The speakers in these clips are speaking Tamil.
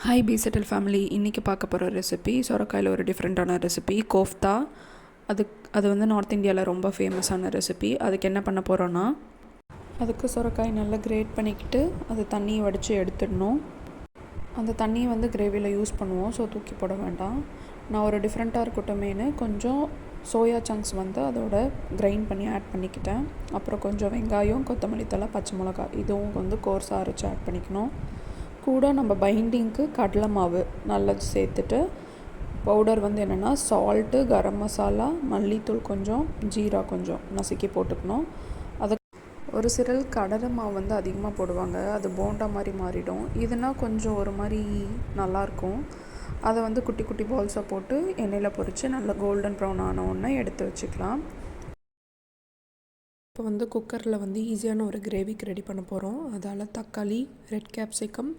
Hi B settle family. இன்றைக்கி பார்க்க போகிற ரெசிபி சொரக்காயில் ஒரு டிஃப்ரெண்ட்டான ரெசிபி கோஃப்தா. அது வந்து நார்த் இந்தியாவில் ரொம்ப ஃபேமஸான ரெசிபி. அதுக்கு என்ன பண்ண போகிறோன்னா, அதுக்கு சொரக்காய் நல்லா கிரேட் பண்ணிக்கிட்டு அது தண்ணியை வடித்து எடுத்துடணும். அந்த தண்ணியை வந்து கிரேவியில் யூஸ் பண்ணுவோம், ஸோ தூக்கி போட வேண்டாம். நான் ஒரு டிஃப்ரெண்ட்டாக இருக்கட்டுமேனு கொஞ்சம் சோயா சங்க்ஸ் வந்து அதோட கிரைண்ட் பண்ணி ஆட் பண்ணிக்கிட்டேன். அப்புறம் கொஞ்சம் வெங்காயம், கொத்தமல்லி தழை, பச்சை மிளகா இதுவும் வந்து கோர்ஸாக அரைச்சி ஆட் பண்ணிக்கணும். கூட நம்ம பைண்டிங்க்கு கடலை மாவு நல்லா சேர்த்துட்டு, பவுடர் வந்து என்னென்னா சால்ட்டு, கரம் மசாலா, மல்லித்தூள் கொஞ்சம், ஜீரா கொஞ்சம் நசுக்கி போட்டுக்கணும். அதை ஒரு சிலர் கடலை மாவு வந்து அதிகமாக போடுவாங்க, அது போண்டா மாதிரி மாறிடும். இதுனா கொஞ்சம் ஒரு மாதிரி நல்லாயிருக்கும். அதை வந்து குட்டி குட்டி பால்ஸாக போட்டு எண்ணெயில் பொரித்து நல்லா கோல்டன் ப்ரௌன் ஆன உடனே எடுத்து வச்சுக்கலாம். இப்போ வந்து குக்கரில் வந்து ஈஸியான ஒரு கிரேவிக்கு ரெடி பண்ண போகிறோம். அதால் தக்காளி, ரெட் கேப்சிகம்,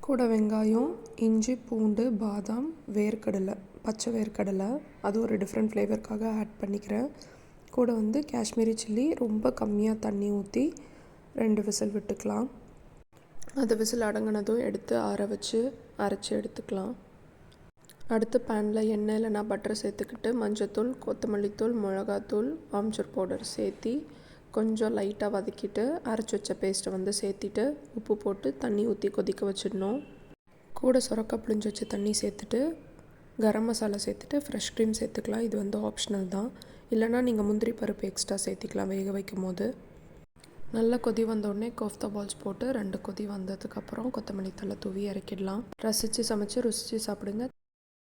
கூட வெங்காயம், இஞ்சி, பூண்டு, பாதாம், வேர்க்கடலை, பச்சை வேர்க்கடலை, அது ஒரு டிஃப்ரெண்ட் ஃப்ளேவருக்காக ஆட் பண்ணிக்கிறேன். கூட வந்து காஷ்மீரி சில்லி ரொம்ப கம்மியாக தண்ணி ஊற்றி 2 விசில் விட்டுக்கலாம். அது விசில் அடங்கினதும் எடுத்து ஆற வச்சு அரைச்சி எடுத்துக்கலாம். அடுத்து பேனில் எண்ணெய் இல்லைனா பட்டர் சேர்த்துக்கிட்டு மஞ்சத்தூள், கொத்தமல்லித்தூள், மிளகாத்தூள், ஆம்ச்சூர் பவுடர் சேர்த்தி கொஞ்சம் லைட்டாக வதக்கிட்டு அரைச்சி வச்ச பேஸ்ட்டை வந்து சேர்த்திட்டு உப்பு போட்டு தண்ணி ஊற்றி கொதிக்க வச்சிடணும். கூட சொரக்காய் புளிஞ்சு வச்சு தண்ணி சேர்த்துட்டு கரம் மசாலா சேர்த்துட்டு ஃப்ரெஷ் க்ரீம் சேர்த்துக்கலாம். இது வந்து ஆப்ஷனல் தான். இல்லைனா நீங்கள் முந்திரி பருப்பு எக்ஸ்ட்ரா சேர்த்திக்கலாம் வேக வைக்கும் போது. நல்லா கொதி வந்தோடனே கோஃப்தா பால்ஸ் போட்டு 2 கொதி வந்ததுக்கப்புறம் கொத்தமல்லி தழை தூவி இறக்கிடலாம். ரசித்து சமைச்சு ருசித்து சாப்பிடுங்க.